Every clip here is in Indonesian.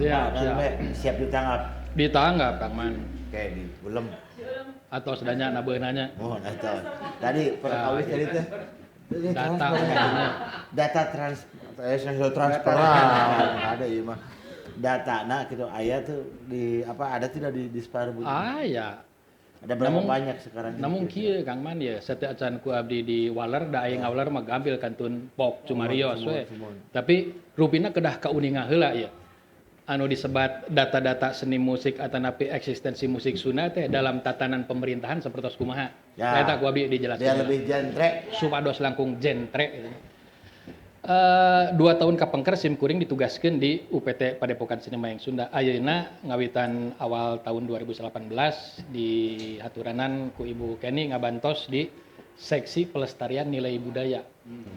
Siap, Nah, siap. siap ditanggap. Ditanggap Kang Man. Kayak di belum. Atau sedanya nabeunanya. Oh, atau tadi perkawis tadi teh. Data. Data transparan ada ya mah. Data gitu aya tuh di ada tidak di Disparbu? Ya. Ada berapa banyak sekarang? Namun kieu Kang Man ya setiap acan ku abdi di Waler da aing Waler mah gambil kantun pok cumarios we. Tapi rupina kedah kauninga heula ya. Anu disebat data-data seni musik atau napi eksistensi musik Sunda teh dalam tatanan pemerintahan seperti kumaha. Ya. Eta ku abdi dijelaskeun. Dia lebih jentre. Supados langkung jentre gitu. 2 tahun kapengker sim kuring ditugaskeun di UPT Padepokan Seni Mayang Sunda. Ayeuna ngawitan awal tahun 2018 di haturanan ku Ibu Kenny ngabantos di seksi pelestarian nilai budaya.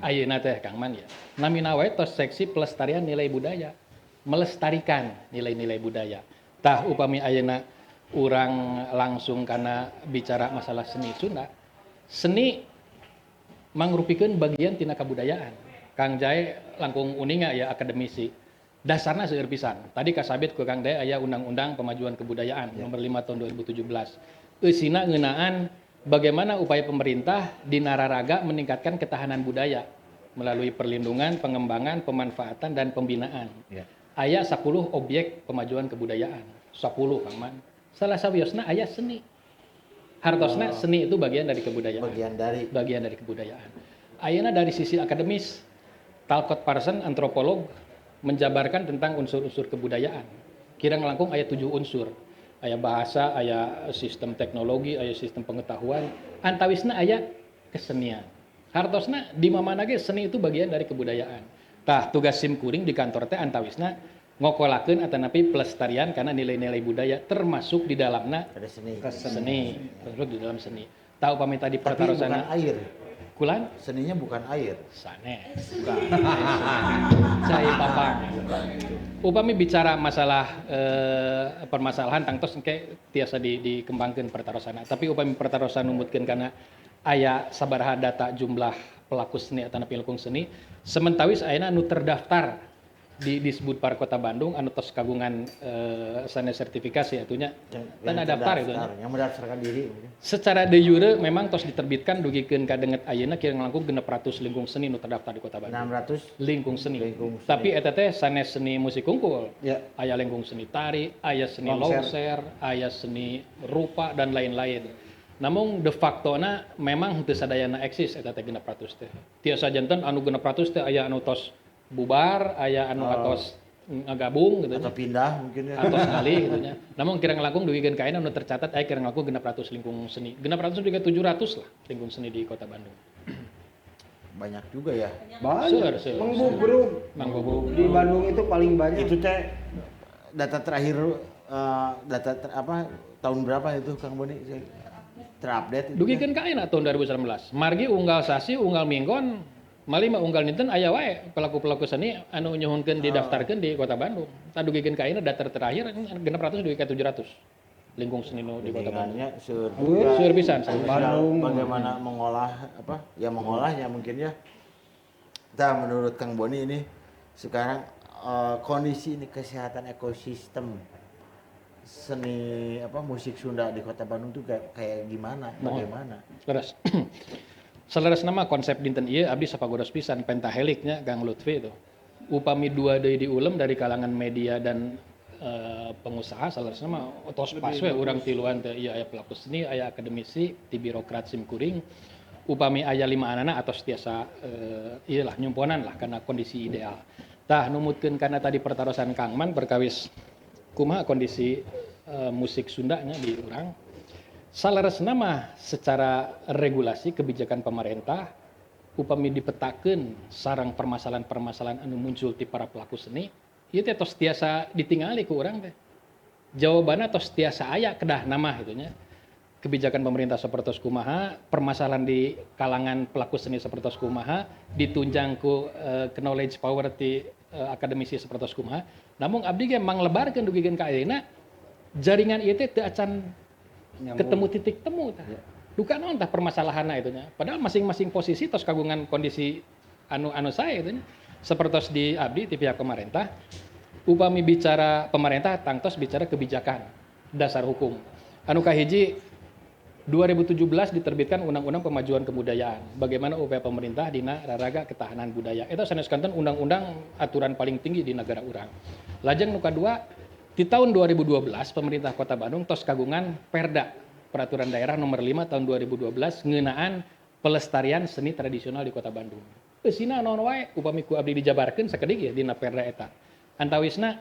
Ayeuna teh Kang Man ya. Namina wae tos seksi pelestarian nilai budaya. Melestarikan nilai-nilai budaya. Tah upami ayeuna urang langsung karena bicara masalah seni Sunda. Seni mangrupikeun bagian tina kabudayaan. Kang Jae langkung uninga ya akademisi. Dasarna seueur pisan. Tadi kasabit ku Kang Jae aya Undang-Undang Pemajuan Kebudayaan nomor 5 tahun 2017. Eusina ngeunaan bagaimana upaya pemerintah di nararaga meningkatkan ketahanan budaya melalui perlindungan, pengembangan, pemanfaatan dan pembinaan. Ya. Aya 10 objek pemajuan kebudayaan. 10 Kang Man. Salah sawiosna aya seni. Hartosna seni itu bagian dari kebudayaan. Bagian dari kebudayaan. Ayeuna dari sisi akademis Talcott Parsons, antropolog, menjabarkan tentang unsur-unsur kebudayaan. Kirang langkung aya 7 unsur. Aya bahasa, aya sistem teknologi, aya sistem pengetahuan. Antawisna aya kesenian. Hartosna di mamana ge seni itu bagian dari kebudayaan. Tah tugas sim kuring di kantor teh antawisna ngokolakeun atanapi pelestarian karena nilai-nilai budaya termasuk di dalamna seni. Termasuk di dalam seni. Tahu pamit tadi pertarosana. Tapi bukan air. Kulan? Seninya bukan air. Sanes. Cai papang. Upami bicara masalah permasalahan tangtos engke tiasa dikembangkeun pertarosana. Tapi upami pertarosana numbutkeun kana aya sabaraha data jumlah pelaku seni atau pilkung seni, sementawis ayeuna anu terdaftar di Disbud Par Kota Bandung anu tos kagungan sanes sertifikasi atunya tanda daftar itu yang mendaftarkan diri secara de jure memang tos diterbitkan dugikeun ka deunget ayeuna kirang langkung 600 lingkung seni nu terdaftar di Kota Bandung 600 lingkung seni. Tapi eta teh sanes seni musik unggul ya. Aya lingkung seni tari, aya seni longser, aya seni rupa dan lain-lain. Namun de factona memang teu sadayana eksis eta teh 600 teh. Tiasa janten anu 600 teh aya anu tos bubar, aya anu atos ngagabung gitu atau pindah mungkin ya. Atos ngali gitu nya. Namun kirang langkung duwikeun ka ayeuna anu tercatat aya kirang langkung 600 lingkung seni. 600 juga 700 lah lingkung seni di Kota Bandung. Banyak juga ya. Banyak. Seur. Manggubrug. Di Bandung itu paling banyak. Itu teh data terakhir tahun berapa itu Kang Boni terupdate? Dugikeun ka ayeuna tahun 2019. Margi unggal sasi, unggal minggon malih mah unggal dinten aya wae pelaku-pelaku seni anu nyuhunkeun didaftarkeun di Kota Bandung. Tadugikeun ka ayeuna data terakhir 600 dugi ka 700 lingkung seni nu di Kota Bandung. Seueur pisan. Bagaimana mengolah mengolahnya mungkin ya. Nah, menurut Kang Boni ini sekarang kondisi ini kesehatan ekosistem seni musik Sunda di Kota Bandung tuh kayak gimana? Bagaimana? Leres. Saleres nama konsep dinten ieu abdi sapagodos pisan pentaheliknya Kang Lutfi itu. Upami dua deui diulem dari kalangan media dan pengusaha saleres nama tos pas we urang tiluan teh ieu aya pelaku seni, aya akademisi, ti birokrat sim kuring. Upami aya 5 anana atos tiasa ieu lah nyumponan lah karena kondisi ideal. Tah numutkeun kana tadi pertarosan Kang Man perkawis kumaha kondisi musik Sundanya di urang. Saleresna mah secara regulasi kebijakan pemerintah upami dipetakeun sareng permasalahan-permasalahan anu muncul ti para pelaku seni ieu teh tos tiasa ditingali ku urang teh. Jawabanna tos tiasa aya kedah nama gitu nya. Kebijakan pemerintah sapertos kumaha, permasalahan di kalangan pelaku seni sapertos kumaha, ditunjang ku knowledge power ti akademisi sapertos kumaha. Namun abdi ge manglebarkeun dugikeun ka ayeuna jaringan ieu teh teu acan ketemu titik temu tah. Duka naon tah permasalahanna itu nya. Padahal masing-masing posisi tos kagungan kondisi anu sae itu nya. Sapertos di abdi ti pihak pemerintah upami bicara pemerintah tangtos bicara kebijakan dasar hukum. Anu kahiji 2017 diterbitkan Undang-Undang Pemajuan Kebudayaan. Bagaimana upaya pemerintah dina raraga ketahanan budaya. Eta saneskanten undang-undang aturan paling tinggi di negara urang. Lajeng nu kadua di tahun 2012 pemerintah Kota Bandung tos kagungan Perda Peraturan Daerah Nomor 5 tahun 2012 ngeunaan pelestarian seni tradisional di Kota Bandung. Eusina naon wae upami ku abdi dijabarkeun sakedik ya dina Perda eta. Antawisna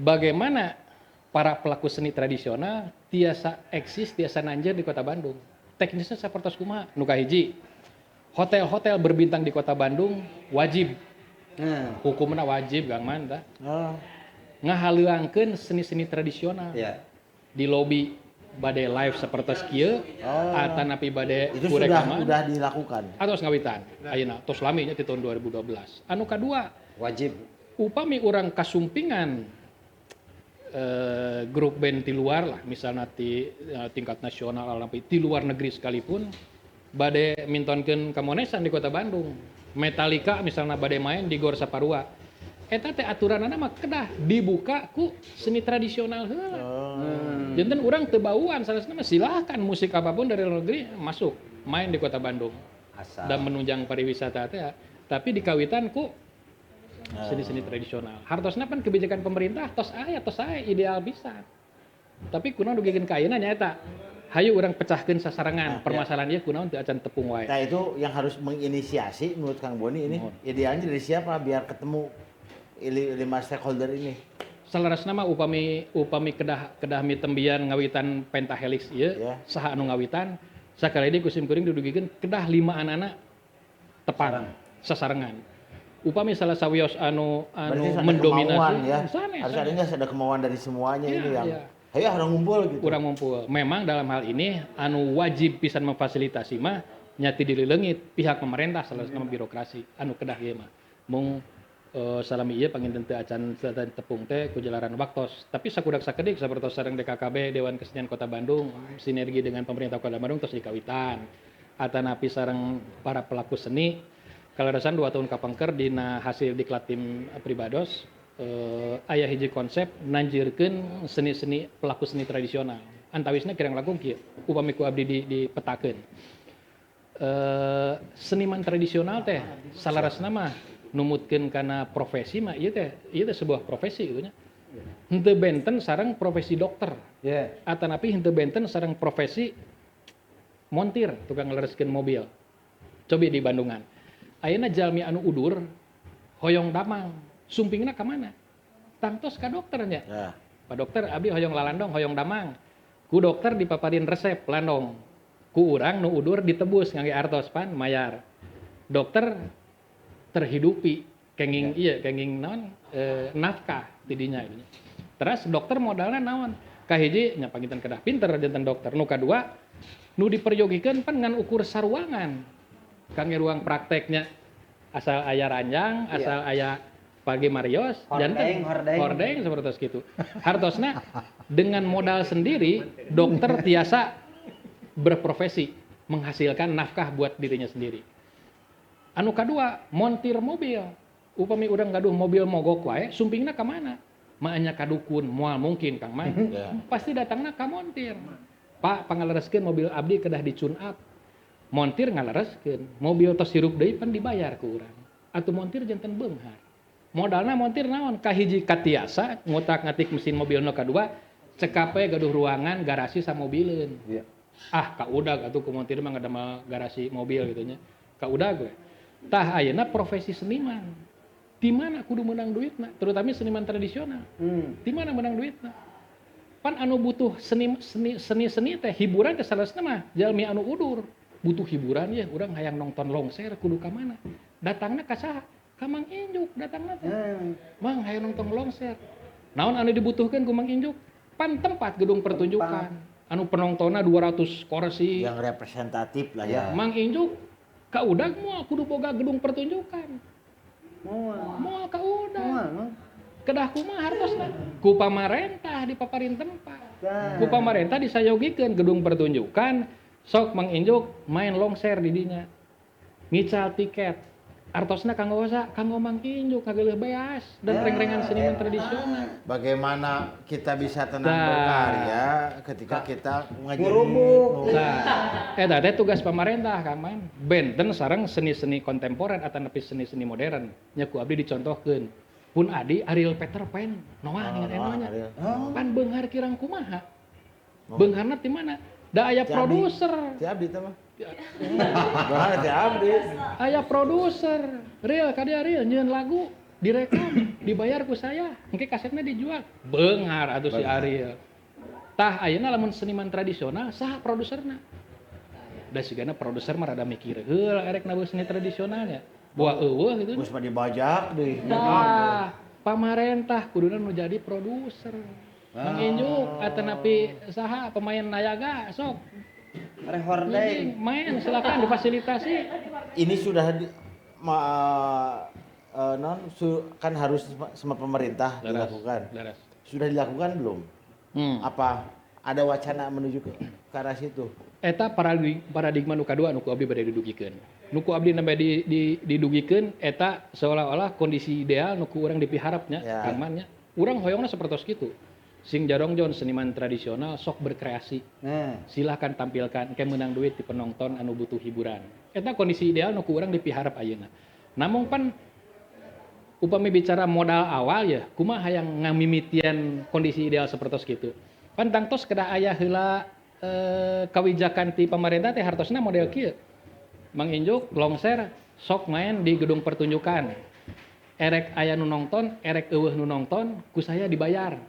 bagaimana para pelaku seni tradisional tiasa eksis, tiasa nanjir di Kota Bandung. Teknisnya sapertos kumaha? Nu kahiji, hotel-hotel berbintang di Kota Bandung wajib. Hukumna wajib Kang Man tah. Ngahaleuangkeun seni-seni tradisional. Ya. Di lobi bade live sapertos kieu, atanapi bade Itu kurekaman sudah dilakukan. atos ngawitan. Ayeuna tos lami nya ti tahun 2012. Anu kadua, Wajib. upami urang kasumpingan grup band di luar lah, misalnya di tingkat nasional atau di luar negeri sekalipun, bade mintonkeun kamonesan di Kota Bandung. Metallica misalnya bade main di Gor Saparua. Eta teh aturanana mah kedah dibuka ku seni tradisional heula. Janten urang teu bauan sanesna mah silahkan musik apapun dari luar negeri masuk main di Kota Bandung. Asal. Dan menunjang pariwisata teh, tapi dikawitan ku seni-seni tradisional. Hartosna kan kebijakan pemerintah tos aya ideal bisa. Tapi kunaon dugikeun ka ayeuna nyaeta. Hayu urang pecahkeun sasarangan permasalahan ieu kunaon teu acan tepung wae. Nah itu yang harus menginisiasi menurut Kang Boni ini idealnya dari siapa biar ketemu lima stakeholder ini. Salarasna mah upami kedah mitembian ngawitan pentahelix ieu saha anu ngawitan sakali kusim kuring dudugikeun kedah 5 anana tepang sasarangan. Upami salah sawios anu mendominasi ya. Harus ada kemauan dari semuanya ini yang ayo harus ngumpul gitu. Urang ngumpul. Memang dalam hal ini anu wajib pisan memfasilitasi mah nyati dileungit pihak pemerintah salasna birokrasi anu kedah ieu mah. Mung salami ieu panginten teu acan tepung teh ku jalaran waktos. Tapi sakudak sakedik sapertos sareng DKKB Dewan Kesenian Kota Bandung sinergi dengan pemerintah Kota Bandung tos dikawitan. Atanapi sareng para pelaku seni kalarasan 2 tahun kapangker dina hasil diklat tim Pribados aya hiji konsep nanjirkeun seni-seni pelaku seni tradisional. Antawisna kirang langkung kieu upami ku abdi dipetakeun. Seniman tradisional teh salarasna mah numutkeun kana profesi mah ieu teh sebuah profesi gitu nya. Henteu benten sareng profesi dokter. Atanapi henteu benten sareng profesi montir tukang ngalereskeun mobil. Cobi di Bandungan. Ayeuna jalmi anu udur hoyong damang, sumpingna ka mana? Tangtos ka dokter nya. Pak dokter abdi hoyong lalandong, hoyong damang. Ku dokter dipaparin resep landong. Ku urang nu udur ditebus ngangge artos pan mayar. Dokter terhidupi kenging naon nafkah tidinya ini. Terus dokter modalna naon? Kahiji nya panginten kedah pinter janten dokter. Nu kadua nu diperjogikeun pan ngan ukur saruangan. Kangge ruang prakteknya asal aya ranjang, asal aya pagi Marios, janten hordeng seperti itu. Hartosna dengan modal sendiri dokter tiasa berprofesi menghasilkan nafkah buat dirinya sendiri. Anu kadua montir mobil. Upami urang gaduh mobil mogok wae, sumpingna ka mana? Maanya kadukun, moal mungkin Kang Man. Pasti datangna ka montir. Pak pangalereskeun mobil abdi kedah dicun up. Montir ngalereskeun, mobil tos hirup deui pan dibayar ku urang. Atuh montir janten beunghar. Modalna montir naon? Kahiji katiasa ngutak-ngatik mesin mobil nu kadua, cekape gaduh ruangan garasi sa mobileun. Kaudag atuh ku montir mah ngadamel garasi mobil gitu nya. Kaudag we. Tah ayeuna profesi seniman. Di mana kudu menang duitna? Terutama seniman tradisional. Di mana menang duitna? Pan anu butuh seni teh hiburan teh salasna mah jalmi anu udur. Butuh hiburan ya, urang hayang nonton longser kudu ka mana? Datangna ka saha? Ka Mang Injuk datangna teh. Mang hayang nonton longser. Naon anu dibutuhkeun ku Mang Injuk? Pan tempat gedung pertunjukan. Anu penontonna 200 kursi. Yang representatif lah ya. Mang Injuk kaudag moal kudu boga gedung pertunjukan. Moal kaudag. Kedah kumaha hartosna? Ku pamarentah dipaparin tempat. Ku pamarentah disayogikeun gedung pertunjukan. Sok Mang Injuk main longser di dinya. Ngical tiket. artosna kanggo Mang Injuk kageuleuh beas dan reng-rengan seniman tradisional. Bagaimana kita bisa tenang Nah. berkarya ketika kita Ngerubuk. Nah, eta teh tugas pemerintah Kang Man. Benten sareng seni-seni kontemporer atau nepi seni-seni modern. Nya ku abdi dicontohkeun. Pun adi Ariel Peter Pan, noah dengan enonya. Pan beunghar kirang kumaha? Beungharna ti mana? Da aya Ti abdi. produser. Ti abdi teh mah. Bahana ti abdi. Aya produser. Real ka dia real nyieun lagu direkam, dibayar ku saya. Engke kasetna dijual. Beunghar atuh si Ariel. Tah ayeuna lamun seniman tradisional saha produserna? Da sigana produser mah rada mikir, heul erek nabuh seni tradisionalnya. Buah eueuh gitu. Geus mah dibajak deui. Tah pamarentah kuduna nu jadi produser. Mang Injuk atanapi saha pemain nayaga sok Rehordeng. main silakan difasilitasi. Ini sudah kan harus sama pemerintah dilakukan. Laras. Sudah dilakukan belum? Apa ada wacana menuju ke arah situ? Eta paradigma nu kadua nu ku abdi bade didugikeun. Nu ku abdi nembe didugikeun eta seolah-olah kondisi ideal nu ku urang dipiharapnya, Ya. Kang Man nya. Urang hoyongna sapertos kitu. Sing jarongjon seniman tradisional sok berkreasi. Nah, Silahkan tampilkan ke menang duit di penonton anu butuh hiburan. Eta kondisi ideal nu ku urang dipiharap ayeuna. Namun pan upami bicara modal awal ya, kumaha hayang ngamimitian kondisi ideal sapertos kitu. Pan tangtos kedah aya heula kawijakan ti pemerintah teh hartosna model kieu. Mang Injuk longser sok main di gedung pertunjukan. Erek aya nu nongton, erek eueuh nu nongton, ku saya dibayar.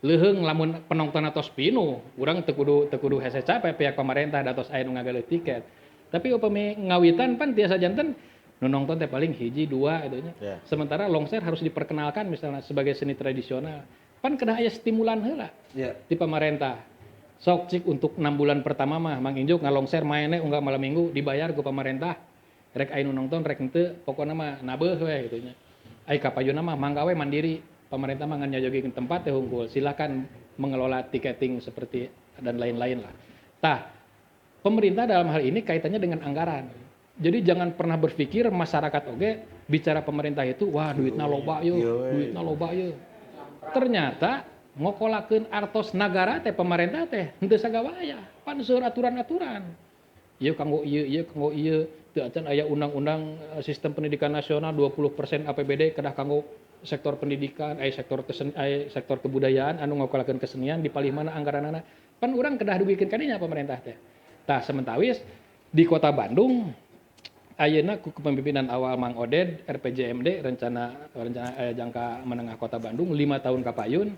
Leuheung lamun penonton atos pinu, urang teu kudu hese capek pihak pemerintah datos aya nu ngagaleut tiket. Tapi upami ngawitan pan tiasa janten nu nonton teh paling hiji dua gitu nya. Ya. Sementara longser harus diperkenalkan misalnya sebagai seni tradisional. Pan kedah aya stimulan heula ya. di pemerintah. Sok cik untuk 6 bulan pertama mah Mang Injuk ngalongser mainnya unggah malam minggu dibayar ku pemerintah. Rek aya nu nonton rek henteu pokona mah nabeuh we gitu nya. Ai kapayuna mah mangga we mandiri. Pemerintah mah ngan nyajogikeun tempat teh unggul. Silakan mengelola tiketing seperti dan lain-lain lah. Tah, pemerintah dalam hal ini kaitannya dengan anggaran. Jadi jangan pernah berpikir masyarakat oge bicara pemerintah itu wah duitna loba yeuh, duitna loba yeuh. Ternyata ngokolakeun artos nagara teh pemerintah teh henteu sagawaya, pan seueur aturan-aturan. Ieu kanggo ieu, teu acan aya undang-undang sistem pendidikan nasional 20% APBD kedah kanggo sektor pendidikan, sektor kebudayaan anu ngokolakeun kesenian dipalih mana anggaranana. Pan urang kedah dugikeun ka dinya pemerintah teh. Tah sementawis di Kota Bandung ayeuna ku kepemimpinan awal Mang Oded RPJMD rencana jangka menengah Kota Bandung 5 tahun kapayun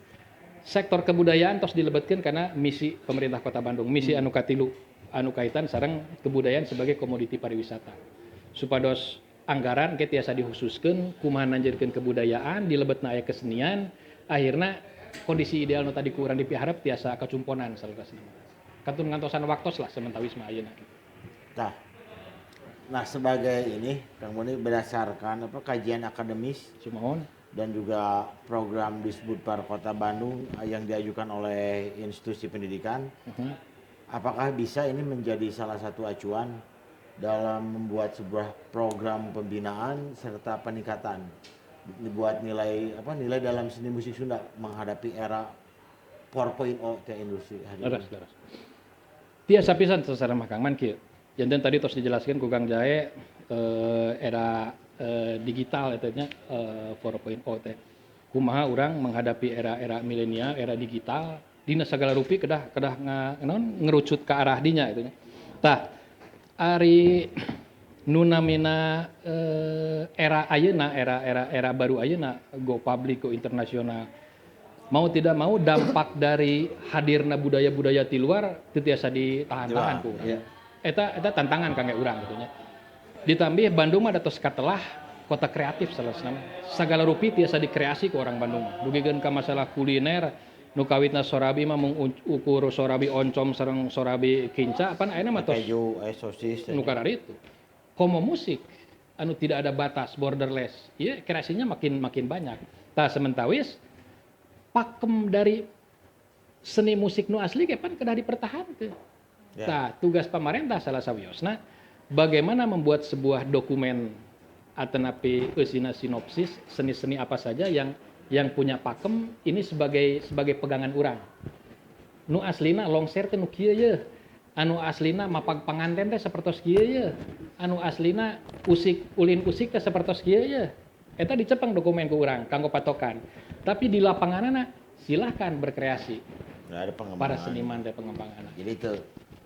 sektor kebudayaan tos dilebetkeun kana misi pemerintah Kota Bandung, misi anu katilu anu kaitan sareng kebudayaan sebagai komoditi pariwisata. Supados anggaran ke tiasa dikhususkeun kumaha nanjeurkeun kebudayaan dilebetna aya kesenian akhirna kondisi ideal nu tadi kurang dipiharap tiasa kacumponan salerasna. Katun ngantosan waktos lah sementawis mah ayeuna. Nah sebagai ini Kang Boni berdasarkan kajian akademis Sumohon. dan juga program Disbudpar Kota Bandung yang diajukan oleh institusi pendidikan, apakah bisa ini menjadi salah satu acuan dalam membuat sebuah program pembinaan serta peningkatan buat nilai dalam seni musik Sunda menghadapi era 4.0 teh industri hari ini. Laras. Tiasa pisan sasaran mah Kang Man kieu. Janten tadi tos dijelaskeun ku Kang Jae era digital eta nya 4.0 teh. Kumaha urang menghadapi era milenial, era digital dina sagala rupi kedah ngerucut ke arah dinya itu nya. Tah ari nu namina era ayeuna era baru ayeuna go public go internasional. Mau tidak mau dampak dari hadirna budaya-budaya ti luar teu tiasa ditahan-tahan ku urang. Ya. Eta tantangan kangge urang gitu nya. Ditambih Bandung mah datos katelah kota kreatif salasna. Sagala rupi tiasa dikreasi ku orang Bandung. Dugikeun ka masalah kuliner nu kawitna sorabi mah mung ukur sorabi oncom sareng sorabi kinca pan ayeuna mah tos Keju, sosis. nu kararitu. Komo musik anu tidak ada batas, borderless. Ieu kreasinya makin banyak. Tah sementawis pakem dari seni musik nu asli ge pan kedah dipertahankeun. Ya. Tah tugas pemerintah salah sawiosna bagaimana membuat sebuah dokumen atanapi eusina sinopsis seni-seni apa saja yang punya pakem ini sebagai pegangan urang. Nu aslina longser teh nu kieu ye. Anu aslina mapag panganten teh sapertos kieu ye. Anu aslina ulin usik teh sapertos kieu ye. Eta dicepeng dokumen ku urang kanggo patokan. Tapi di lapanganana silahkan berkreasi. Nggak ada pengembangan. Para seniman teh pengembangan. Jadi itu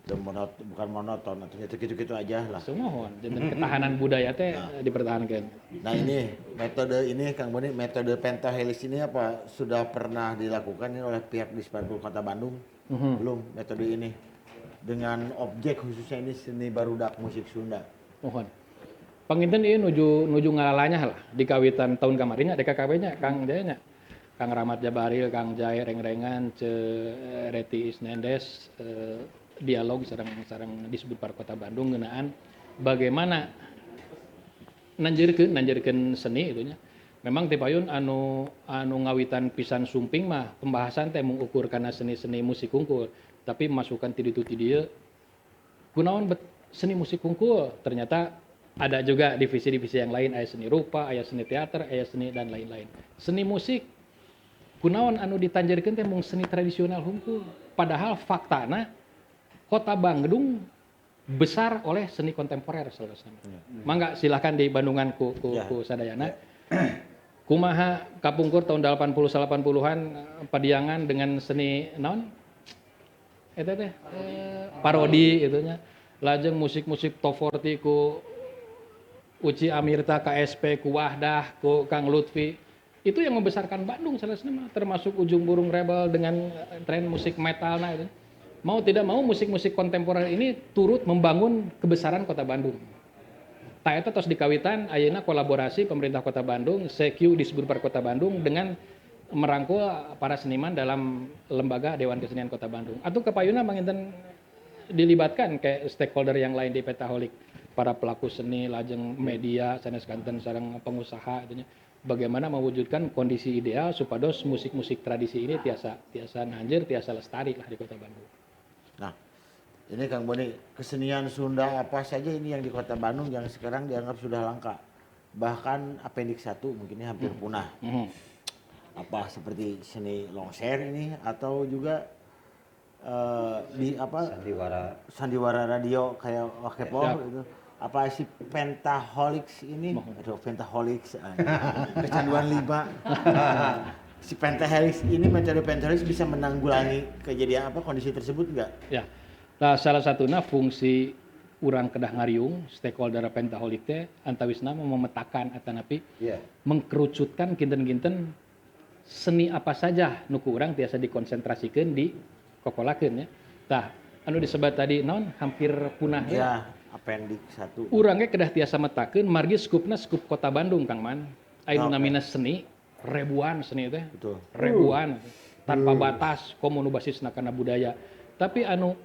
bukan monoton, atau gitu-gitu aja lah. Langsung mohon, jadi ketahanan budaya teh dipertahankan. Nah ini metode ini Kang Boni, metode pentahelix ini apa sudah pernah dilakukan ini oleh pihak Disparpol Kota Bandung? Belum metode ini dengan objek khususnya ini seni barudak musik Sunda. Mohon. Panginten ieu nuju ngalalanya lah di kawitan tahun kamarinya DKKB-nya Kang Jaya nya. Kang Rahmat Jabaril, Kang Jaya Rengrengan, Reti Isnendes, dialog sareng disebut Par Kota Bandung ngeunaan bagaimana nanjeurkeun seni itunya. Memang ti payun anu ngawitan pisan sumping mah pembahasan teh mengukur kana seni-seni musik hungkul, tapi masukan ti ditu ti dieu kunaon seni musik hungkul. Ternyata ada juga divisi-divisi yang lain, aya seni rupa, aya seni teater, aya seni dan lain-lain. Seni musik kunaon anu ditanjeurkeun teh mung seni tradisional hungkul. Padahal faktana Kota Bandung besar oleh seni kontemporer saudara-saudara. Mangga silahkan di Bandungan ku sadayana. Kumaha kapungkur tahun 80-80-an padiangan dengan seni naon? Eta teh parodi itunya. Lajeng musik-musik top 40 ku Uci Amirta, KSP, ku Wahdah, ku Kang Lutfi. Itu yang membesarkan Bandung saudara-saudara, termasuk Ujung Burung Rebel dengan tren musik metalna itu. Mau tidak mau musik-musik kontemporer ini turut membangun kebesaran Kota Bandung. Ta eta tos dikawitan ayeuna kolaborasi pemerintah Kota Bandung, CQ disebut Par Kota Bandung dengan merangkul para seniman dalam lembaga Dewan Kesenian Kota Bandung. Atuh kapayuna manginten dilibatkan kayak stakeholder yang lain di Pentaholik, para pelaku seni, lajeng media, sanes kanten sareng pengusaha itunya. Bagaimana mewujudkan kondisi ideal supados musik-musik tradisi ini tiasa nanjir, tiasa lestari lah di Kota Bandung. Nah, ini Kang Boni, kesenian Sunda apa saja ini yang di Kota Bandung yang sekarang dianggap sudah langka? Bahkan Appendix 1 mungkinnya hampir punah. Apa seperti seni longser ini atau juga di apa sandiwara radio kayak Wakepo itu. Apa si Pentahelix ini? Aduh, Pentahelix. Kecanduan 5. Si Pentahelix ini metode Pentahelix bisa menanggulangi kejadian apa kondisi tersebut enggak? Ya. Nah, salah satunya fungsi urang kedah ngariung stakeholder Pentahelix teh antawisna memetakan atanapi mengkerucutkan kinten-kinten seni apa saja nuku urang tiasa dikonsentrasikeun di kokolakeun ya. Tah, anu disebut tadi naon hampir punah ya. Appendix 1. Urang ge kedah tiasa metakeun margi skupna skup Kota Bandung Kang Man. Aya nu namina seni ribuan seni teh. Betul. Ribuan tanpa batas komun basisna kana budaya. Tapi anu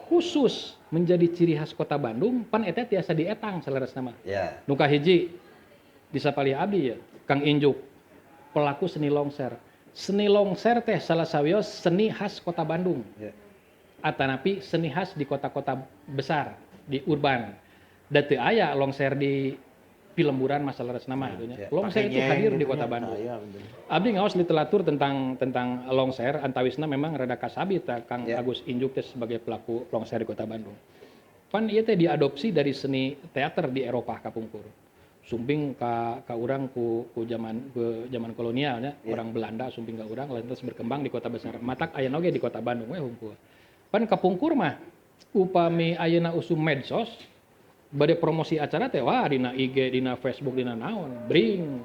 khusus menjadi ciri khas Kota Bandung pan eta tiasa dietang salerasna mah. Ya. Nu kahiji di sapaliah abdi ya, Kang Injuk pelaku seni longser. Seni longser teh salah sawios seni khas Kota Bandung. Ya. Atanapi seni khas di kota-kota besar, di urban. Da teu aya longser di Pilemburan masalah nama itunya. Longser itu hadir di Kota Bandung. Abdi ngaos literatur tentang longser antawisna memang rada kasabi ta Kang Agus Injuk teh sebagai pelaku longser di Kota Bandung. Pan ieu teh diadopsi dari seni teater di Eropa kapungkur. Sumping ka urang ku zaman kolonialnya, orang Belanda sumping ka urang lantas berkembang di kota besar. Matak aya oge di Kota Bandung we hungkul. Pan kapungkur mah upami ayeuna usum medsos bade promosi acara teh wah dina IG, dina Facebook, dina naon, bring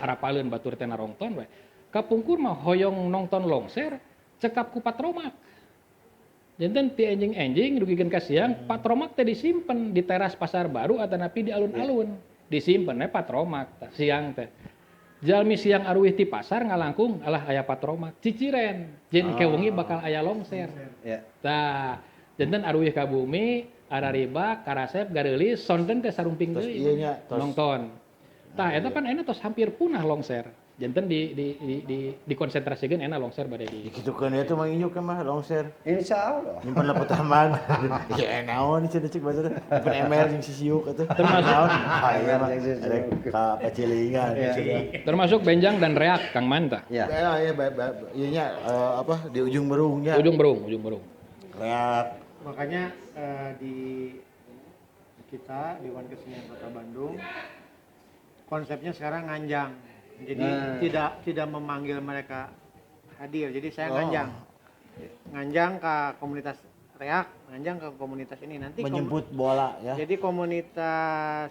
arapaleun batur teh narongton we. Kapungkur mah hoyong nongton longser cekap ku patromak. Janten ti enjing-enjing dugikeun ka siang, patromak teh disimpen di teras Pasar Baru atanapi di alun-alun. Disimpen we patromak tah siang teh. Jalmi siang aruih ti pasar ngalangkung alah aya patromak ciciren. Jeung kewengi bakal aya longser. Ya. Tah, janten aruih ka bumi arariba, karasep, gareulis, sonten teh sarumping deui. Nongton. Tah eta pan ena tos hampir punah longser. Janten dikonsentrasikan enak longser pada di. Gitu kan itu mah injuk kan mah longser. Insya Allah. Nyimpen lepet taman. Ya naon cenah cek batur. Nyimpen emer jeung sisiuk atuh. Termasuk- Naon? Aya mah Emer jeung ada kacilingan. Termasuk benjang dan reak Kang Manta. Ya. Ya ieu nya apa di ujung berungnya. Ujung berung. Reak. Makanya di kita Dewan Kesenian Kota Bandung konsepnya sekarang nganjang. Jadi tidak memanggil mereka hadir. Jadi saya nganjang ke komunitas reak, nganjang ke komunitas ini nanti Menjemput bola ya. jadi komunitas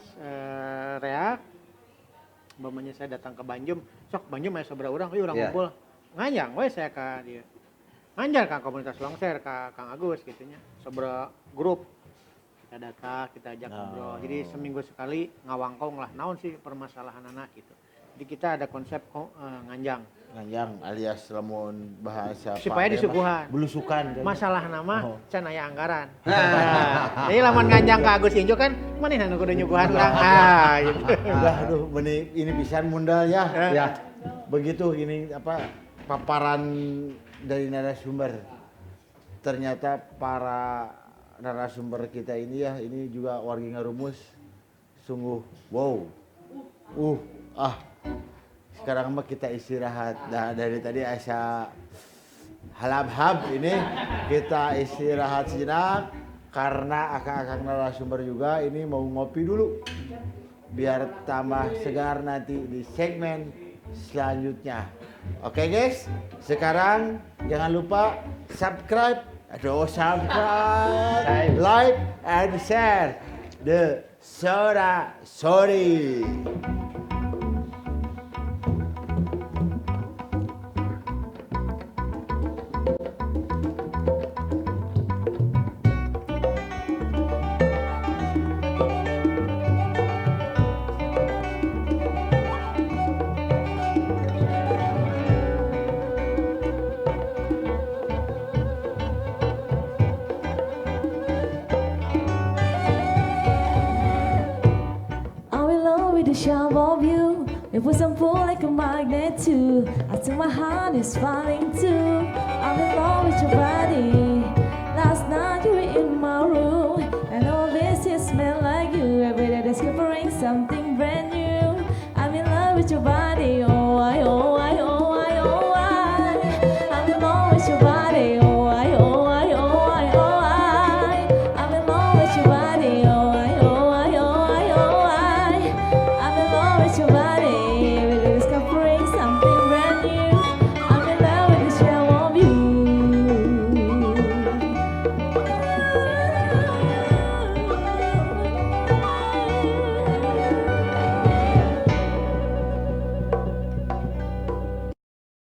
reak umpamanya saya datang ke Banjum, sok Banjum aya sabaraha urang, urang Ya. ngumpul. Nganjang we saya ka dia. Nganjar ka komunitas longser ka Kang Agus gitunya. Sabaraha grup kita data, kita ajak ngobrol. Jadi seminggu sekali ngawangkong lah naon sih permasalahan anak gitu. Jadi kita ada konsep nganjang. Nganjang alias lamun bahasa Supaya Pak, disuguhan. belusukan kan. Masalah nama can aya anggaran. Jadi lamun nganjang ka Agus Injo kan manehna nu kudu nyuguhan urang. Gitu. Udah aduh ini pisan mundal ya. Ya. Begitu ini apa paparan dari narasumber. Ternyata para narasumber kita ini ya ini juga wargi ngarumus sungguh wow. Sekarang mah kita istirahat. Nah, dari tadi asa halab-hab ini kita istirahat sejenak karena akang-akang narasumber juga ini mau ngopi dulu biar tambah segar nanti di segmen selanjutnya. Oke guys, sekarang jangan lupa subscribe, like and share the Soda Sorry. The shape of you, it was and pull like a magnet too. I think my heart is falling too. I'm in love with your body. Last night you were in my room, and all this is smell like you. Every day discovering something